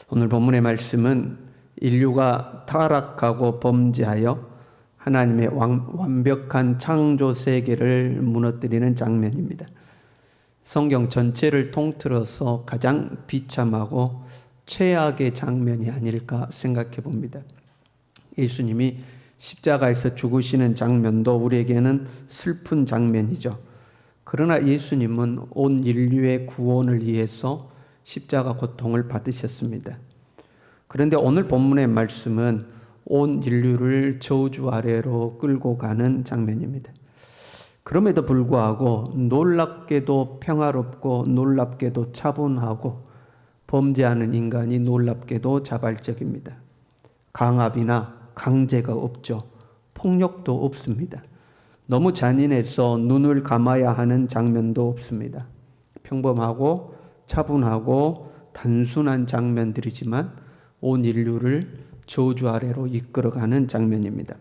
오늘 본문의 말씀은 인류가 타락하고 범죄하여 하나님의 완벽한 창조 세계를 무너뜨리는 장면입니다. 성경 전체를 통틀어서 가장 비참하고 최악의 장면이 아닐까 생각해 봅니다. 예수님이 십자가에서 죽으시는 장면도 우리에게는 슬픈 장면이죠. 그러나 예수님은 온 인류의 구원을 위해서 십자가 고통을 받으셨습니다. 그런데 오늘 본문의 말씀은 온 인류를 저주 아래로 끌고 가는 장면입니다. 그럼에도 불구하고 놀랍게도 평화롭고 놀랍게도 차분하고 범죄하는 인간이 놀랍게도 자발적입니다. 강압이나 강제가 없죠. 폭력도 없습니다. 너무 잔인해서 눈을 감아야 하는 장면도 없습니다. 평범하고 차분하고 단순한 장면들이지만 온 인류를 저주 아래로 이끌어가는 장면입니다.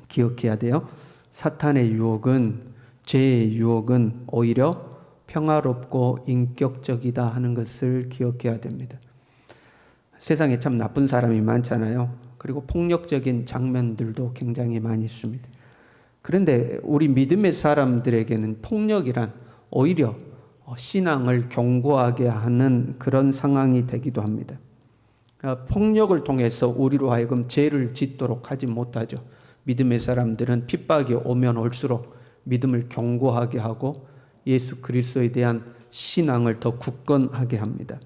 기억해야 돼요. 사탄의 유혹은, 죄의 유혹은 오히려 평화롭고 인격적이다 하는 것을 기억해야 됩니다. 세상에 참 나쁜 사람이 많잖아요. 그리고 폭력적인 장면들도 굉장히 많이 있습니다. 그런데 우리 믿음의 사람들에게는 폭력이란 오히려 신앙을 견고하게 하는 그런 상황이 되기도 합니다. 폭력을 통해서 우리로 하여금 죄를 짓도록 하지 못하죠. 믿음의 사람들은 핍박이 오면 올수록 믿음을 견고하게 하고 예수 그리스도에 대한 신앙을 더 굳건하게 합니다.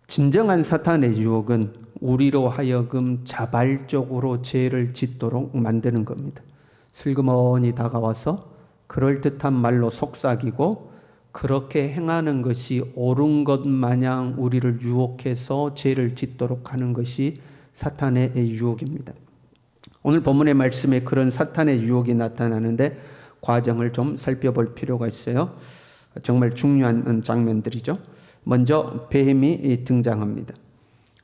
진정한 사탄의 유혹은 우리로 하여금 자발적으로 죄를 짓도록 만드는 겁니다. 슬그머니 다가와서 그럴듯한 말로 속삭이고 그렇게 행하는 것이 옳은 것 마냥 우리를 유혹해서 죄를 짓도록 하는 것이 사탄의 유혹입니다. 오늘 본문의 말씀에 그런 사탄의 유혹이 나타나는데 과정을 좀 살펴볼 필요가 있어요. 정말 중요한 장면들이죠. 먼저 뱀이 등장합니다.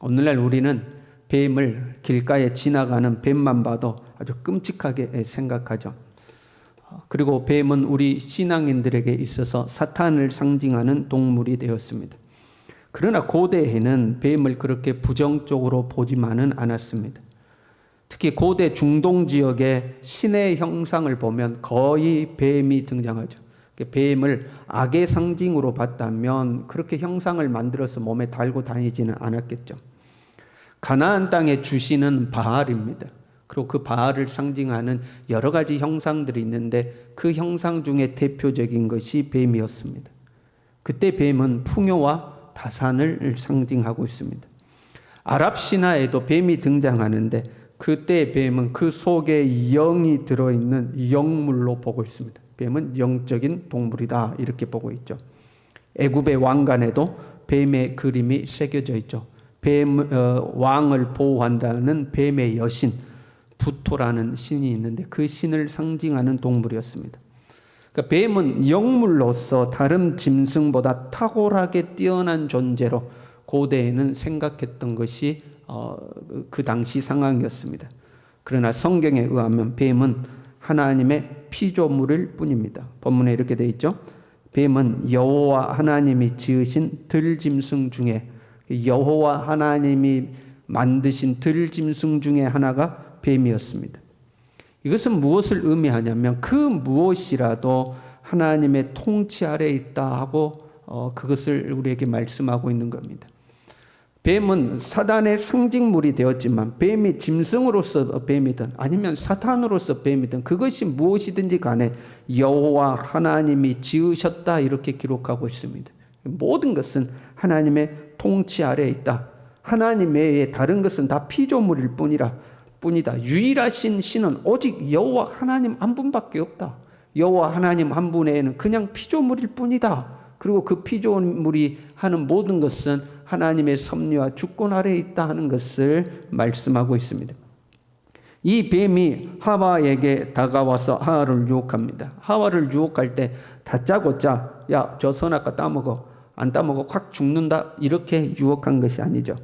오늘날 우리는 뱀을 길가에 지나가는 뱀만 봐도 아주 끔찍하게 생각하죠. 그리고 뱀은 우리 신앙인들에게 있어서 사탄을 상징하는 동물이 되었습니다. 그러나 고대에는 뱀을 그렇게 부정적으로 보지만은 않았습니다. 특히 고대 중동 지역의 신의 형상을 보면 거의 뱀이 등장하죠. 뱀을 악의 상징으로 봤다면 그렇게 형상을 만들어서 몸에 달고 다니지는 않았겠죠. 가나안 땅의 주신은 바알입니다. 그리고 그 바알을 상징하는 여러 가지 형상들이 있는데 그 형상 중에 대표적인 것이 뱀이었습니다. 그때 뱀은 풍요와 다산을 상징하고 있습니다. 아랍 신화에도 뱀이 등장하는데 그때 뱀은 그 속에 영이 들어있는 영물로 보고 있습니다. 뱀은 영적인 동물이다 이렇게 보고 있죠. 애굽의 왕관에도 뱀의 그림이 새겨져 있죠. 왕을 보호한다는 뱀의 여신 부토라는 신이 있는데 그 신을 상징하는 동물이었습니다. 그러니까 뱀은 영물로서 다른 짐승보다 탁월하게 뛰어난 존재로 고대에는 생각했던 것이 그 당시 상황이었습니다. 그러나 성경에 의하면 뱀은 하나님의 피조물일 뿐입니다. 본문에 이렇게 되어 있죠. 뱀은 여호와 하나님이 지으신 들짐승 중에 여호와 하나님이 만드신 들짐승 중에 하나가 뱀이었습니다. 이것은 무엇을 의미하냐면 그 무엇이라도 하나님의 통치 아래에 있다 하고 그것을 우리에게 말씀하고 있는 겁니다. 뱀은 사단의 상징물이 되었지만 뱀이 짐승으로서 뱀이든 아니면 사탄으로서 뱀이든 그것이 무엇이든지 간에 여호와 하나님이 지으셨다 이렇게 기록하고 있습니다. 모든 것은 하나님의 통치 아래에 있다. 하나님 외에 다른 것은 다 피조물일 뿐이다. 유일하신 신은 오직 여호와 하나님 한 분밖에 없다. 여호와 하나님 한 분 외에는 그냥 피조물일 뿐이다. 그리고 그 피조물이 하는 모든 것은 하나님의 섭리와 주권 아래에 있다 하는 것을 말씀하고 있습니다. 이 뱀이 하와에게 다가와서 하와를 유혹합니다. 하와를 유혹할 때 다짜고짜 야, 저 선악과 따먹어. 안 따먹어 확 죽는다. 이렇게 유혹한 것이 아니죠.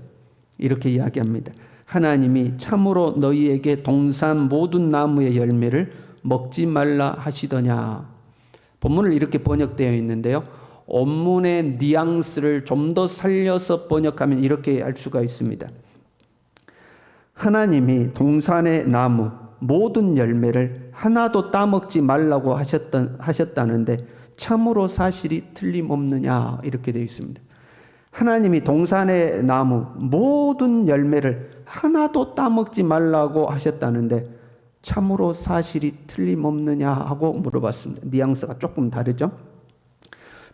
이렇게 이야기합니다. 하나님이 참으로 너희에게 동산 모든 나무의 열매를 먹지 말라 하시더냐. 본문을 이렇게 번역되어 있는데요. 원문의 뉘앙스를 좀 더 살려서 번역하면 이렇게 알 수가 있습니다. 하나님이 동산의 나무 모든 열매를 하나도 따먹지 말라고 하셨다는데 참으로 사실이 틀림없느냐, 이렇게 되어 있습니다. 하나님이 동산의 나무 모든 열매를 하나도 따먹지 말라고 하셨다는데 참으로 사실이 틀림없느냐 하고 물어봤습니다. 뉘앙스가 조금 다르죠?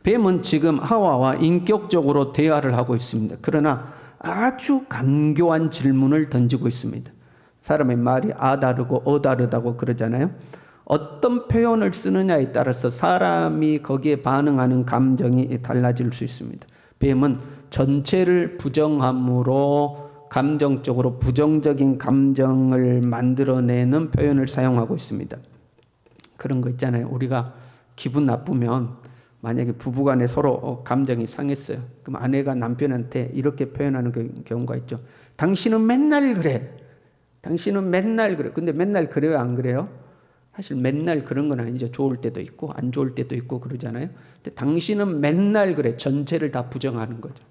뱀은 지금 하와와 인격적으로 대화를 하고 있습니다. 그러나 아주 간교한 질문을 던지고 있습니다. 사람의 말이 다르고 다르다고 그러잖아요. 어떤 표현을 쓰느냐에 따라서 사람이 거기에 반응하는 감정이 달라질 수 있습니다. 뱀은 전체를 부정함으로 감정적으로 부정적인 감정을 만들어내는 표현을 사용하고 있습니다. 그런 거 있잖아요. 우리가 기분 나쁘면 만약에 부부간에 서로 감정이 상했어요. 그럼 아내가 남편한테 이렇게 표현하는 경우가 있죠. 당신은 맨날 그래. 당신은 맨날 그래. 근데 맨날 그래요, 안 그래요? 사실 맨날 그런 건 아니죠. 좋을 때도 있고 안 좋을 때도 있고 그러잖아요. 근데 당신은 맨날 그래. 전체를 다 부정하는 거죠.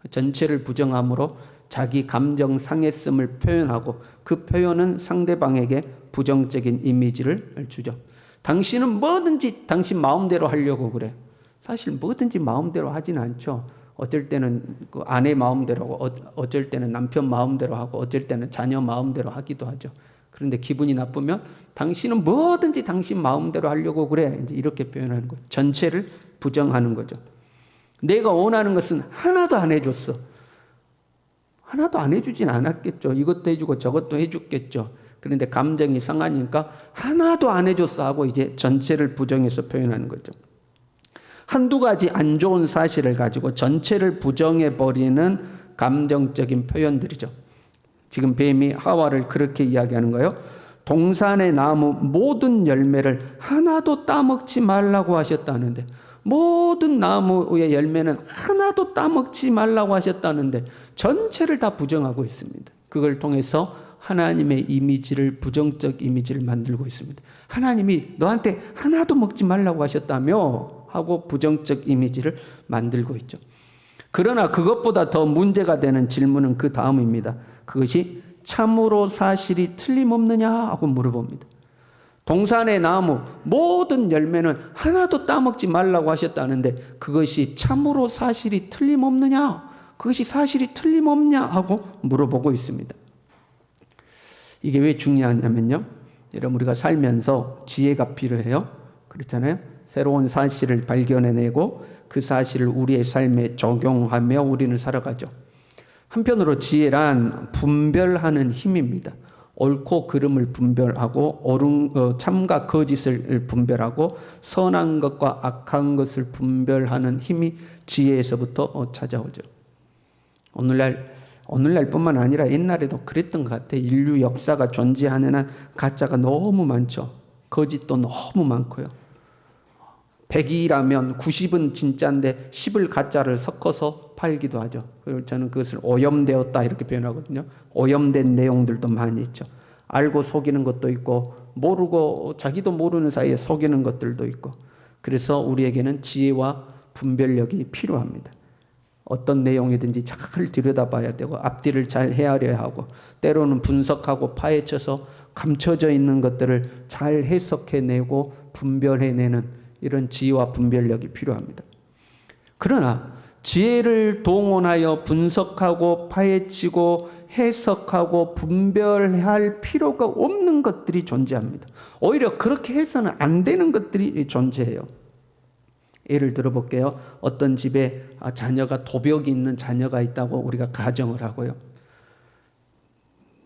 전체를 부정함으로 자기 감정 상했음을 표현하고 그 표현은 상대방에게 부정적인 이미지를 주죠. 당신은 뭐든지 당신 마음대로 하려고 그래. 사실 뭐든지 마음대로 하진 않죠. 어쩔 때는 그 아내 마음대로 하고 어쩔 때는 남편 마음대로 하고 어쩔 때는 자녀 마음대로 하기도 하죠. 그런데 기분이 나쁘면 당신은 뭐든지 당신 마음대로 하려고 그래. 이제 이렇게 표현하는 거죠. 전체를 부정하는 거죠. 내가 원하는 것은 하나도 안 해줬어. 하나도 안 해주진 않았겠죠. 이것도 해주고 저것도 해줬겠죠. 그런데 감정이 상하니까 하나도 안 해줬어 하고 이제 전체를 부정해서 표현하는 거죠. 한두 가지 안 좋은 사실을 가지고 전체를 부정해버리는 감정적인 표현들이죠. 지금 뱀이 하와를 그렇게 이야기하는 거예요. 동산의 나무 모든 열매를 하나도 따먹지 말라고 하셨다는데, 모든 나무의 열매는 하나도 따먹지 말라고 하셨다는데 전체를 다 부정하고 있습니다. 그걸 통해서 하나님의 이미지를, 부정적 이미지를 만들고 있습니다. 하나님이 너한테 하나도 먹지 말라고 하셨다며 하고 부정적 이미지를 만들고 있죠. 그러나 그것보다 더 문제가 되는 질문은 그 다음입니다. 그것이 참으로 사실이 틀림없느냐 하고 물어봅니다. 동산의 나무 모든 열매는 하나도 따먹지 말라고 하셨다는데 그것이 참으로 사실이 틀림없느냐? 그것이 사실이 틀림없냐? 하고 물어보고 있습니다. 이게 왜 중요하냐면요. 여러분, 우리가 살면서 지혜가 필요해요. 그렇잖아요. 새로운 사실을 발견해내고 그 사실을 우리의 삶에 적용하며 우리는 살아가죠. 한편으로 지혜란 분별하는 힘입니다. 옳고 그름을 분별하고 참과 거짓을 분별하고 선한 것과 악한 것을 분별하는 힘이 지혜에서부터 찾아오죠. 오늘날뿐만 아니라 옛날에도 그랬던 것 같아요. 인류 역사가 존재하는 한 가짜가 너무 많죠. 거짓도 너무 많고요. 100이라면 90은 진짜인데 10을 가짜를 섞어서 팔기도 하죠. 저는 그것을 오염되었다 이렇게 표현하거든요. 오염된 내용들도 많이 있죠. 알고 속이는 것도 있고 모르고 자기도 모르는 사이에 속이는 것들도 있고, 그래서 우리에게는 지혜와 분별력이 필요합니다. 어떤 내용이든지 잘 들여다봐야 되고 앞뒤를 잘 헤아려야 하고 때로는 분석하고 파헤쳐서 감춰져 있는 것들을 잘 해석해내고 분별해내는 이런 지혜와 분별력이 필요합니다. 그러나 지혜를 동원하여 분석하고 파헤치고 해석하고 분별할 필요가 없는 것들이 존재합니다. 오히려 그렇게 해서는 안 되는 것들이 존재해요. 예를 들어볼게요. 어떤 집에 자녀가 도벽이 있는 자녀가 있다고 우리가 가정을 하고요.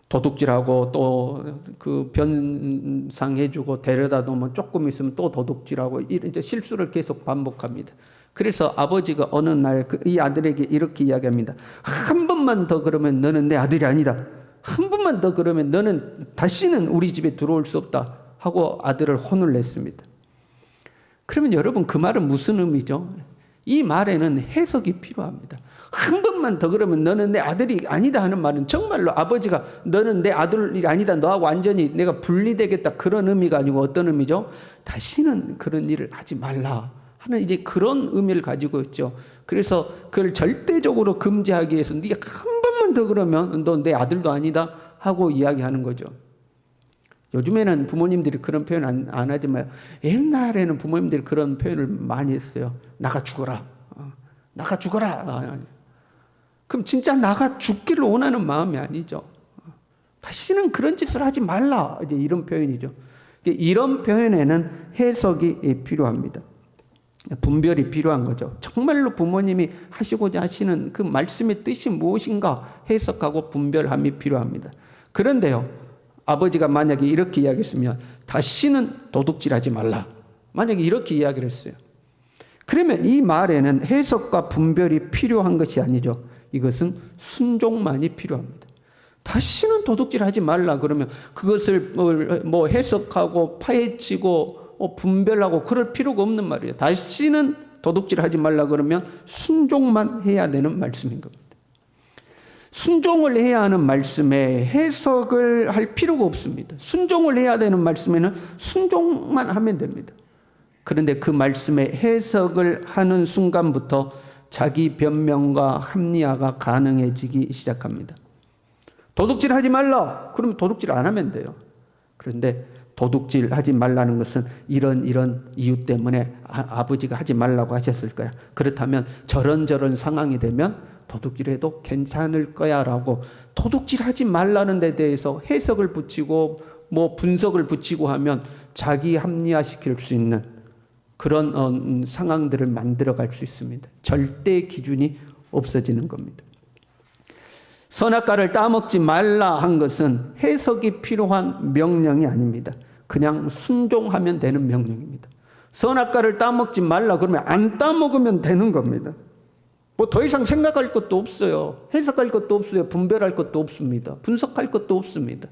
도둑질하고 또 그 변상해주고 데려다 놓으면 조금 있으면 또 도둑질하고 이제 실수를 계속 반복합니다. 그래서 아버지가 어느 날 이 아들에게 이렇게 이야기합니다. 한 번만 더 그러면 너는 내 아들이 아니다. 한 번만 더 그러면 너는 다시는 우리 집에 들어올 수 없다 하고 아들을 혼을 냈습니다. 그러면 여러분, 그 말은 무슨 의미죠? 이 말에는 해석이 필요합니다. 한 번만 더 그러면 너는 내 아들이 아니다 하는 말은 정말로 아버지가 너는 내 아들이 아니다, 너하고 완전히 내가 분리되겠다, 그런 의미가 아니고 어떤 의미죠? 다시는 그런 일을 하지 말라 하는 이제 그런 의미를 가지고 있죠. 그래서 그걸 절대적으로 금지하기 위해서 네가 한 번만 더 그러면 너 내 아들도 아니다 하고 이야기하는 거죠. 요즘에는 부모님들이 그런 표현 안 하지만 옛날에는 부모님들이 그런 표현을 많이 했어요. 나가 죽어라. 나가 죽어라. 그럼 진짜 나가 죽기를 원하는 마음이 아니죠. 다시는 그런 짓을 하지 말라. 이제 이런 표현이죠. 이런 표현에는 해석이 필요합니다. 분별이 필요한 거죠. 정말로 부모님이 하시고자 하시는 그 말씀의 뜻이 무엇인가 해석하고 분별함이 필요합니다. 그런데요, 아버지가 만약에 이렇게 이야기했으면 다시는 도둑질하지 말라. 만약에 이렇게 이야기를 했어요. 그러면 이 말에는 해석과 분별이 필요한 것이 아니죠. 이것은 순종만이 필요합니다. 다시는 도둑질하지 말라 그러면 그것을 뭐 해석하고 파헤치고 분별하고 그럴 필요가 없는 말이에요. 다시는 도둑질하지 말라 그러면 순종만 해야 되는 말씀인 겁니다. 순종을 해야 하는 말씀에 해석을 할 필요가 없습니다. 순종을 해야 되는 말씀에는 순종만 하면 됩니다. 그런데 그 말씀에 해석을 하는 순간부터 자기 변명과 합리화가 가능해지기 시작합니다. 도둑질하지 말라. 그러면 도둑질 안 하면 돼요. 그런데 도둑질하지 말라는 것은 이런 이유 때문에 아버지가 하지 말라고 하셨을 거야. 그렇다면 저런 상황이 되면 도둑질해도 괜찮을 거야 라고 도둑질하지 말라는 데 대해서 해석을 붙이고 뭐 분석을 붙이고 하면 자기 합리화시킬 수 있는 그런 상황들을 만들어갈 수 있습니다. 절대 기준이 없어지는 겁니다. 선악과를 따먹지 말라 한 것은 해석이 필요한 명령이 아닙니다. 그냥 순종하면 되는 명령입니다. 선악과를 따먹지 말라 그러면 안 따먹으면 되는 겁니다. 뭐 더 이상 생각할 것도 없어요. 해석할 것도 없어요. 분별할 것도 없습니다. 분석할 것도 없습니다.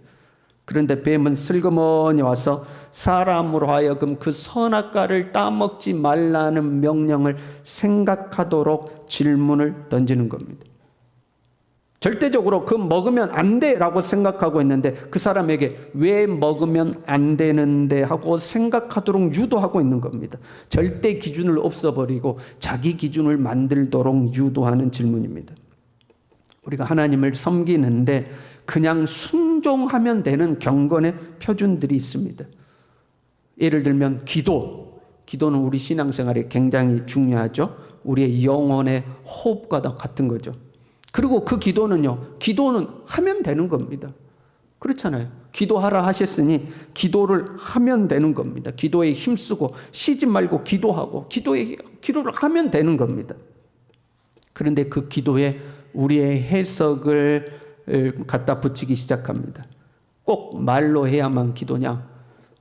그런데 뱀은 슬그머니 와서 사람으로 하여금 그 선악과를 따먹지 말라는 명령을 생각하도록 질문을 던지는 겁니다. 절대적으로 그 먹으면 안 돼라고 생각하고 있는데 그 사람에게 왜 먹으면 안 되는데 하고 생각하도록 유도하고 있는 겁니다. 절대 기준을 없애버리고 자기 기준을 만들도록 유도하는 질문입니다. 우리가 하나님을 섬기는데 그냥 순종하면 되는 경건의 표준들이 있습니다. 예를 들면 기도는 우리 신앙생활에 굉장히 중요하죠. 우리의 영혼의 호흡과 같은 거죠. 그리고 그 기도는 하면 되는 겁니다. 그렇잖아요. 기도하라 하셨으니 기도를 하면 되는 겁니다. 기도에 힘쓰고 쉬지 말고 기도하고 기도를 하면 되는 겁니다. 그런데 그 기도에 우리의 해석을 갖다 붙이기 시작합니다. 꼭 말로 해야만 기도냐?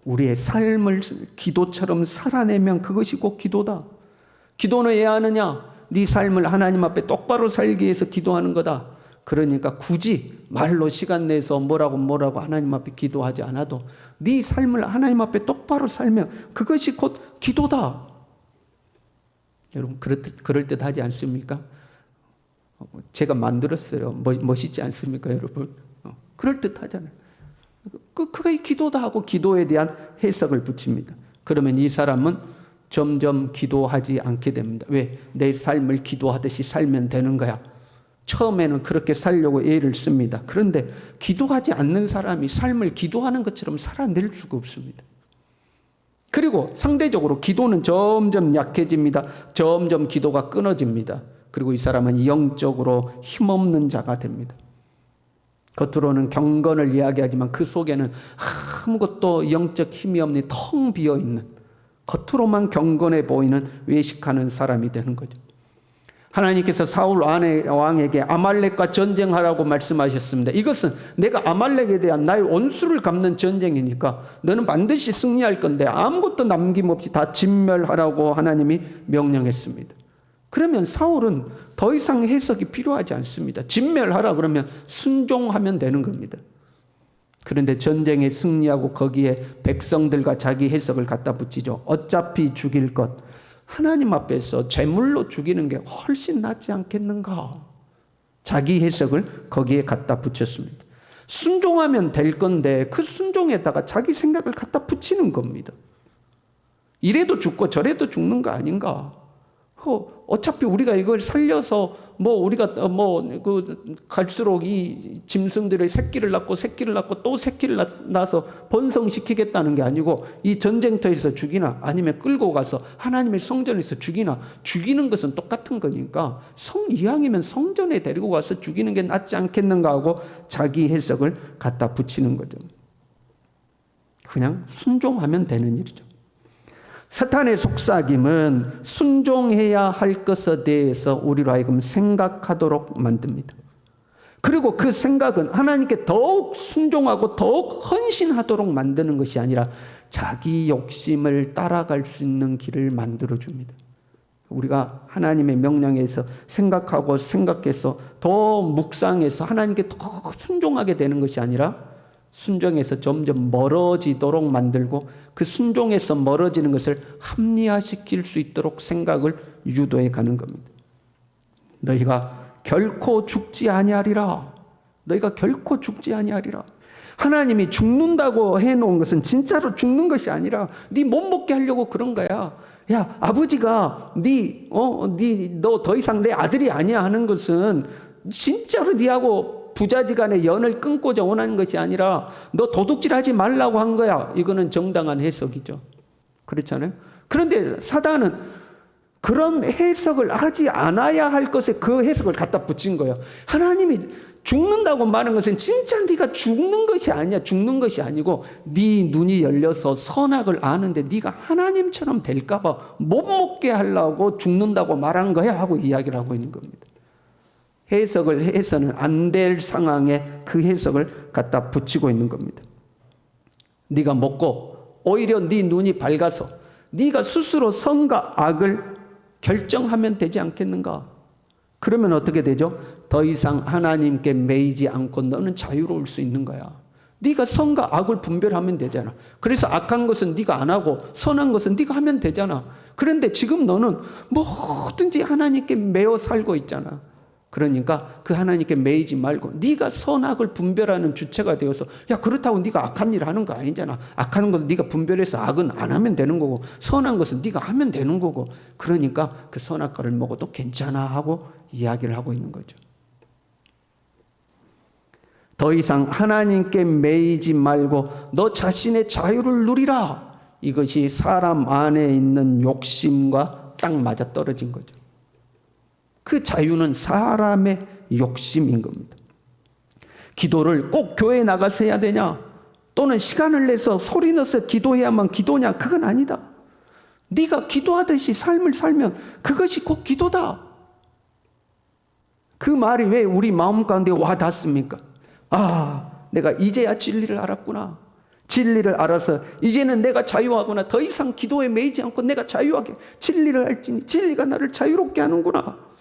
우리의 삶을 기도처럼 살아내면 그것이 꼭 기도다. 기도는 왜 하느냐? 네 삶을 하나님 앞에 똑바로 살기 위해서 기도하는 거다. 그러니까 굳이 말로 시간 내서 뭐라고 하나님 앞에 기도하지 않아도 네 삶을 하나님 앞에 똑바로 살면 그것이 곧 기도다. 여러분 그럴듯하지 않습니까? 제가 만들었어요. 멋있지 않습니까, 여러분? 그럴듯하잖아요. 그게 기도다 하고 기도에 대한 해석을 붙입니다. 그러면 이 사람은 점점 기도하지 않게 됩니다. 왜? 내 삶을 기도하듯이 살면 되는 거야. 처음에는 그렇게 살려고 애를 씁니다. 그런데 기도하지 않는 사람이 삶을 기도하는 것처럼 살아낼 수가 없습니다. 그리고 상대적으로 기도는 점점 약해집니다. 점점 기도가 끊어집니다. 그리고 이 사람은 영적으로 힘없는 자가 됩니다. 겉으로는 경건을 이야기하지만 그 속에는 아무것도 영적 힘이 없는 텅 비어있는 겉으로만 경건해 보이는 외식하는 사람이 되는 거죠. 하나님께서 사울 왕에게 아말렉과 전쟁하라고 말씀하셨습니다. 이것은 내가 아말렉에 대한 나의 원수를 갚는 전쟁이니까 너는 반드시 승리할 건데 아무것도 남김없이 다 진멸하라고 하나님이 명령했습니다. 그러면 사울은 더 이상 해석이 필요하지 않습니다. 진멸하라 그러면 순종하면 되는 겁니다. 그런데 전쟁에 승리하고 거기에 백성들과 자기 해석을 갖다 붙이죠. 어차피 죽일 것 하나님 앞에서 제물로 죽이는 게 훨씬 낫지 않겠는가. 자기 해석을 거기에 갖다 붙였습니다. 순종하면 될 건데 그 순종에다가 자기 생각을 갖다 붙이는 겁니다. 이래도 죽고 저래도 죽는 거 아닌가? 어차피 우리가 이걸 살려서 우리가 갈수록 이 짐승들의 새끼를 낳고 또 새끼를 낳아서 번성시키겠다는 게 아니고 이 전쟁터에서 죽이나 아니면 끌고 가서 하나님의 성전에서 죽이나 죽이는 것은 똑같은 거니까 이왕이면 성전에 데리고 가서 죽이는 게 낫지 않겠는가 하고 자기 해석을 갖다 붙이는 거죠. 그냥 순종하면 되는 일이죠. 사탄의 속삭임은 순종해야 할 것에 대해서 우리로 하여금 생각하도록 만듭니다. 그리고 그 생각은 하나님께 더욱 순종하고 더욱 헌신하도록 만드는 것이 아니라 자기 욕심을 따라갈 수 있는 길을 만들어줍니다. 우리가 하나님의 명령에서 생각해서 더 묵상해서 하나님께 더 순종하게 되는 것이 아니라 순종에서 점점 멀어지도록 만들고 그 순종에서 멀어지는 것을 합리화시킬 수 있도록 생각을 유도해 가는 겁니다. 너희가 결코 죽지 아니하리라. 너희가 결코 죽지 아니하리라. 하나님이 죽는다고 해놓은 것은 진짜로 죽는 것이 아니라 네 못 먹게 하려고 그런 거야. 야, 아버지가 너 더 이상 내 아들이 아니야 하는 것은 진짜로 네하고 부자지간의 연을 끊고자 원하는 것이 아니라 너 도둑질하지 말라고 한 거야. 이거는 정당한 해석이죠. 그렇잖아요. 그런데 사단은 그런 해석을 하지 않아야 할 것에 그 해석을 갖다 붙인 거예요. 하나님이 죽는다고 말하는 것은 진짜 네가 죽는 것이 아니야. 죽는 것이 아니고 네 눈이 열려서 선악을 아는데 네가 하나님처럼 될까 봐 못 먹게 하려고 죽는다고 말한 거야 하고 이야기를 하고 있는 겁니다. 해석을 해서는 안 될 상황에 그 해석을 갖다 붙이고 있는 겁니다. 네가 먹고 오히려 네 눈이 밝아서 네가 스스로 선과 악을 결정하면 되지 않겠는가? 그러면 어떻게 되죠? 더 이상 하나님께 매이지 않고 너는 자유로울 수 있는 거야. 네가 선과 악을 분별하면 되잖아. 그래서 악한 것은 네가 안 하고 선한 것은 네가 하면 되잖아. 그런데 지금 너는 뭐든지 하나님께 매어 살고 있잖아. 그러니까 그 하나님께 매이지 말고 네가 선악을 분별하는 주체가 되어서 야, 그렇다고 네가 악한 일을 하는 거 아니잖아. 악한 것은 네가 분별해서 악은 안 하면 되는 거고 선한 것은 네가 하면 되는 거고 그러니까 그 선악과를 먹어도 괜찮아 하고 이야기를 하고 있는 거죠. 더 이상 하나님께 매이지 말고 너 자신의 자유를 누리라. 이것이 사람 안에 있는 욕심과 딱 맞아 떨어진 거죠. 그 자유는 사람의 욕심인 겁니다. 기도를 꼭 교회에 나가서 해야 되냐? 또는 시간을 내서 소리 내서 기도해야만 기도냐? 그건 아니다. 네가 기도하듯이 삶을 살면 그것이 곧 기도다. 그 말이 왜 우리 마음 가운데 와 닿습니까? 아, 내가 이제야 진리를 알았구나. 진리를 알아서 이제는 내가 자유하구나. 더 이상 기도에 매이지 않고 내가 자유하게 진리를 알지니 진리가 나를 자유롭게 하는구나.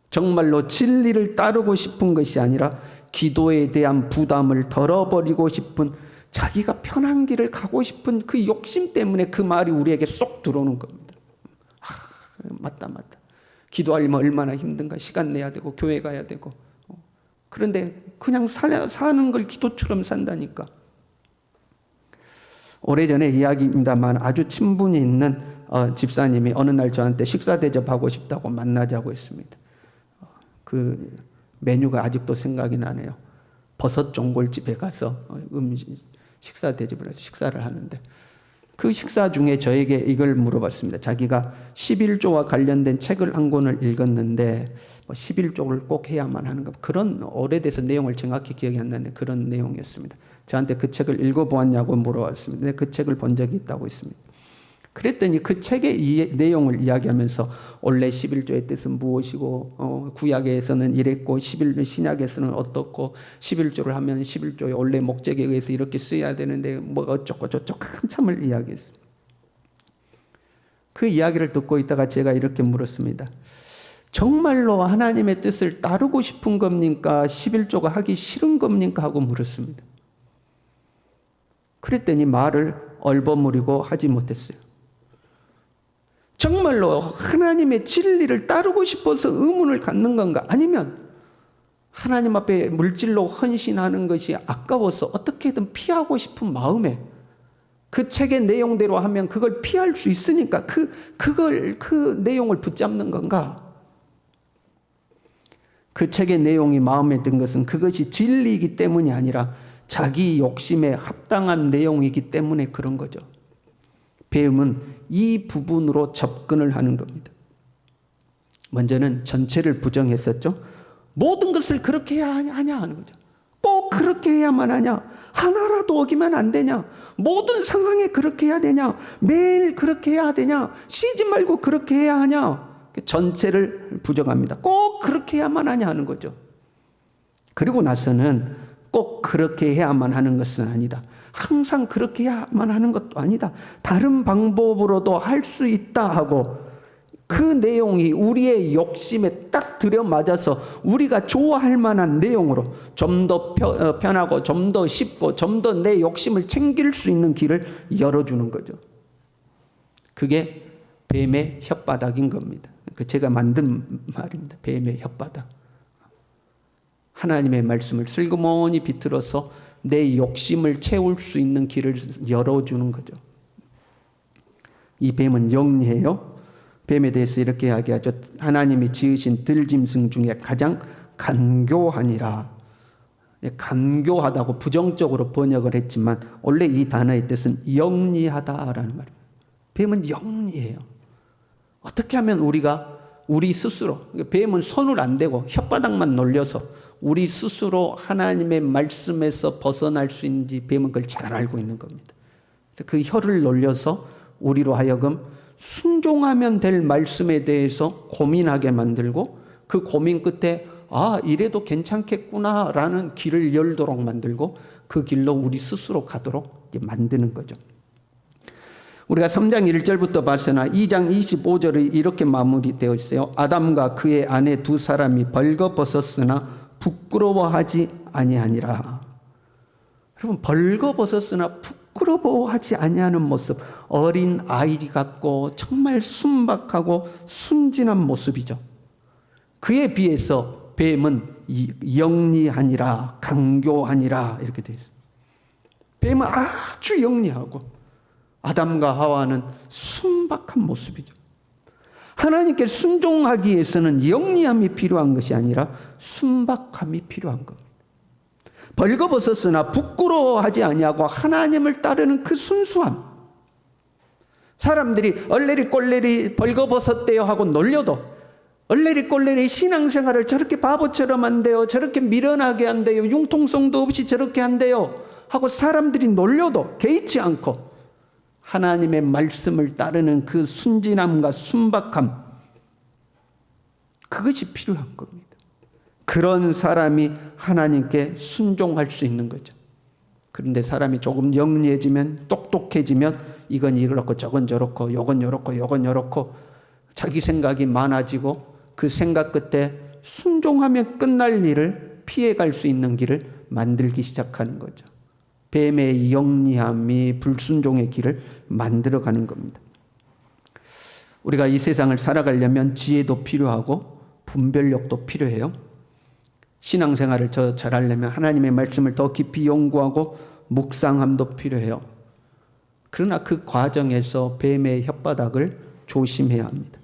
정말로 진리를 따르고 싶은 것이 아니라 기도에 대한 부담을 덜어버리고 싶은 자기가 편한 길을 가고 싶은 그 욕심 때문에 그 말이 우리에게 쏙 들어오는 겁니다. 맞다. 기도하려면 얼마나 힘든가. 시간 내야 되고 교회 가야 되고. 그런데 그냥 사는 걸 기도처럼 산다니까. 오래전에 이야기입니다만 아주 친분이 있는 집사님이 어느 날 저한테 식사 대접하고 싶다고 만나자고 했습니다. 그 메뉴가 아직도 생각이 나네요. 버섯 전골집에 가서 식사 대접을 해서 식사를 하는데 그 식사 중에 저에게 이걸 물어봤습니다. 자기가 11조와 관련된 책을 한 권을 읽었는데 11조를 꼭 해야만 하는가, 그런 오래돼서 내용을 정확히 기억이 안 나는데 그런 내용이었습니다. 저한테 그 책을 읽어보았냐고 물어봤습니다. 그 책을 본 적이 있다고 했습니다. 그랬더니 그 책의 내용을 이야기하면서 원래 11조의 뜻은 무엇이고 구약에서는 이랬고 신약에서는 어떻고 11조를 하면 11조의 원래 목적에 의해서 이렇게 쓰여야 되는데 뭐 어쩌고 저쩌고 한참을 이야기했습니다. 그 이야기를 듣고 있다가 제가 이렇게 물었습니다. 정말로 하나님의 뜻을 따르고 싶은 겁니까? 11조가 하기 싫은 겁니까? 하고 물었습니다. 그랬더니 말을 얼버무리고 하지 못했어요. 정말로 하나님의 진리를 따르고 싶어서 의문을 갖는 건가? 아니면 하나님 앞에 물질로 헌신하는 것이 아까워서 어떻게든 피하고 싶은 마음에 그 책의 내용대로 하면 그걸 피할 수 있으니까 그 내용을 붙잡는 건가? 그 책의 내용이 마음에 든 것은 그것이 진리이기 때문이 아니라 자기 욕심에 합당한 내용이기 때문에 그런 거죠. 배움은 이 부분으로 접근을 하는 겁니다. 먼저는 전체를 부정했었죠. 모든 것을 그렇게 해야 하냐 하는 거죠. 꼭 그렇게 해야만 하냐? 하나라도 어기면 안 되냐? 모든 상황에 그렇게 해야 되냐? 매일 그렇게 해야 되냐? 쉬지 말고 그렇게 해야 하냐? 전체를 부정합니다. 꼭 그렇게 해야만 하냐 하는 거죠. 그리고 나서는 꼭 그렇게 해야만 하는 것은 아니다. 항상 그렇게 해야만 하는 것도 아니다. 다른 방법으로도 할 수 있다 하고 그 내용이 우리의 욕심에 딱 들여맞아서 우리가 좋아할 만한 내용으로 좀 더 편하고 좀 더 쉽고 좀 더 내 욕심을 챙길 수 있는 길을 열어주는 거죠. 그게 뱀의 혓바닥인 겁니다. 제가 만든 말입니다. 뱀의 혓바닥. 하나님의 말씀을 슬그머니 비틀어서 내 욕심을 채울 수 있는 길을 열어주는 거죠. 이 뱀은 영리해요. 뱀에 대해서 이렇게 이야기하죠. 하나님이 지으신 들짐승 중에 가장 간교하니라. 간교하다고 부정적으로 번역을 했지만 원래 이 단어의 뜻은 영리하다라는 말입니다. 뱀은 영리해요. 어떻게 하면 우리 스스로, 뱀은 손을 안 대고 혓바닥만 놀려서 우리 스스로 하나님의 말씀에서 벗어날 수 있는지 뱀은 그걸 잘 알고 있는 겁니다. 그 혀를 놀려서 우리로 하여금 순종하면 될 말씀에 대해서 고민하게 만들고 그 고민 끝에 이래도 괜찮겠구나 라는 길을 열도록 만들고 그 길로 우리 스스로 가도록 만드는 거죠. 우리가 3장 1절부터 봤으나 2장 25절이 이렇게 마무리되어 있어요. 아담과 그의 아내 두 사람이 벌거벗었으나 부끄러워하지 아니하니라. 여러분, 벌거벗었으나 부끄러워하지 아니하는 모습, 어린 아이 같고 정말 순박하고 순진한 모습이죠. 그에 비해서 뱀은 영리하니라, 강교하니라 이렇게 되어 있어요. 뱀은 아주 영리하고 아담과 하와는 순박한 모습이죠. 하나님께 순종하기 위해서는 영리함이 필요한 것이 아니라 순박함이 필요한 겁니다. 벌거벗었으나 부끄러워하지 아니하고 하나님을 따르는 그 순수함. 사람들이 얼레리 꼴레리 벌거벗었대요 하고 놀려도 얼레리 꼴레리 신앙생활을 저렇게 바보처럼 한대요, 저렇게 미련하게 한대요, 융통성도 없이 저렇게 한대요 하고 사람들이 놀려도 개의치 않고 하나님의 말씀을 따르는 그 순진함과 순박함, 그것이 필요한 겁니다. 그런 사람이 하나님께 순종할 수 있는 거죠. 그런데 사람이 조금 영리해지면, 똑똑해지면 이건 이렇고 저건 저렇고 요건 요렇고 요건 요렇고 자기 생각이 많아지고 그 생각 끝에 순종하면 끝날 일을 피해갈 수 있는 길을 만들기 시작하는 거죠. 뱀의 영리함이 불순종의 길을 만들어가는 겁니다. 우리가 이 세상을 살아가려면 지혜도 필요하고 분별력도 필요해요. 신앙생활을 잘하려면 하나님의 말씀을 더 깊이 연구하고 묵상함도 필요해요. 그러나 그 과정에서 뱀의 혓바닥을 조심해야 합니다.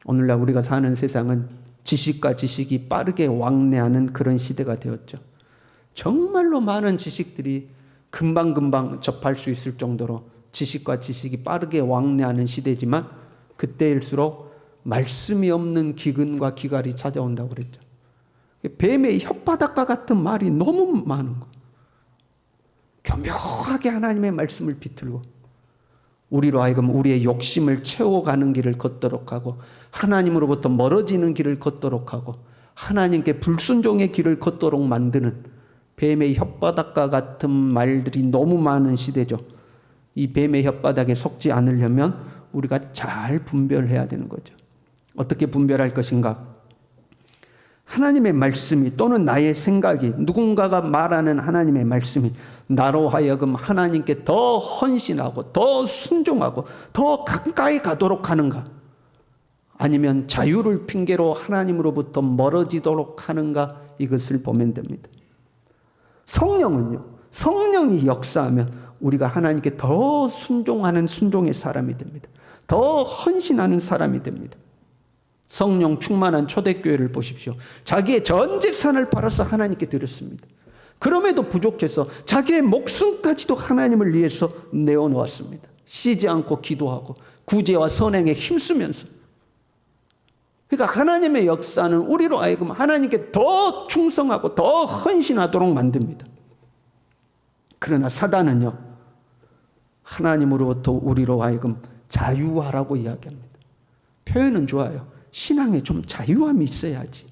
오늘날 우리가 사는 세상은 지식과 지식이 빠르게 왕래하는 그런 시대가 되었죠. 정말로 많은 지식들이 금방금방 접할 수 있을 정도로 지식과 지식이 빠르게 왕래하는 시대지만 그때일수록 말씀이 없는 기근과 기갈이 찾아온다고 그랬죠. 뱀의 혓바닥과 같은 말이 너무 많은 거. 교묘하게 하나님의 말씀을 비틀고 우리로 하여금 우리의 욕심을 채워가는 길을 걷도록 하고 하나님으로부터 멀어지는 길을 걷도록 하고 하나님께 불순종의 길을 걷도록 만드는 뱀의 혓바닥과 같은 말들이 너무 많은 시대죠. 이 뱀의 혓바닥에 속지 않으려면 우리가 잘 분별해야 되는 거죠. 어떻게 분별할 것인가? 하나님의 말씀이 또는 나의 생각이, 누군가가 말하는 하나님의 말씀이 나로 하여금 하나님께 더 헌신하고 더 순종하고 더 가까이 가도록 하는가? 아니면 자유를 핑계로 하나님으로부터 멀어지도록 하는가? 이것을 보면 됩니다. 성령은요, 성령이 역사하면 우리가 하나님께 더 순종하는 순종의 사람이 됩니다. 더 헌신하는 사람이 됩니다. 성령 충만한 초대교회를 보십시오. 자기의 전 재산을 팔아서 하나님께 드렸습니다. 그럼에도 부족해서 자기의 목숨까지도 하나님을 위해서 내어놓았습니다. 쉬지 않고 기도하고 구제와 선행에 힘쓰면서. 그러니까 하나님의 역사는 우리로 하여금 하나님께 더 충성하고 더 헌신하도록 만듭니다. 그러나 사단은요, 하나님으로부터 우리로 하여금 자유하라고 이야기합니다. 표현은 좋아요. 신앙에 좀 자유함이 있어야지.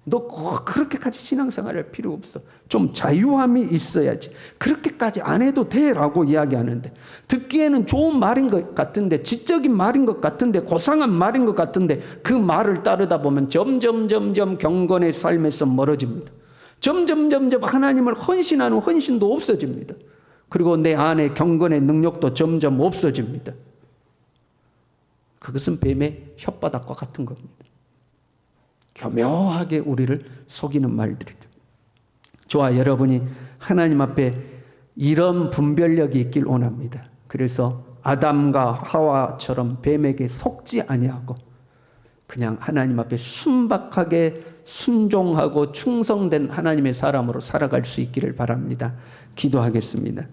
너 꼭 그렇게까지 신앙생활할 필요 없어. 좀 자유함이 있어야지. 그렇게까지 안 해도 돼라고 이야기하는데, 듣기에는 좋은 말인 것 같은데, 지적인 말인 것 같은데, 고상한 말인 것 같은데, 그 말을 따르다 보면 점점 경건의 삶에서 멀어집니다. 점점 하나님을 헌신하는 헌신도 없어집니다. 그리고 내 안에 경건의 능력도 점점 없어집니다. 그것은 뱀의 혓바닥과 같은 겁니다. 교묘하게 우리를 속이는 말들이죠. 저와 여러분이 하나님 앞에 이런 분별력이 있길 원합니다. 그래서 아담과 하와처럼 뱀에게 속지 아니하고 그냥 하나님 앞에 순박하게 순종하고 충성된 하나님의 사람으로 살아갈 수 있기를 바랍니다. 기도하겠습니다.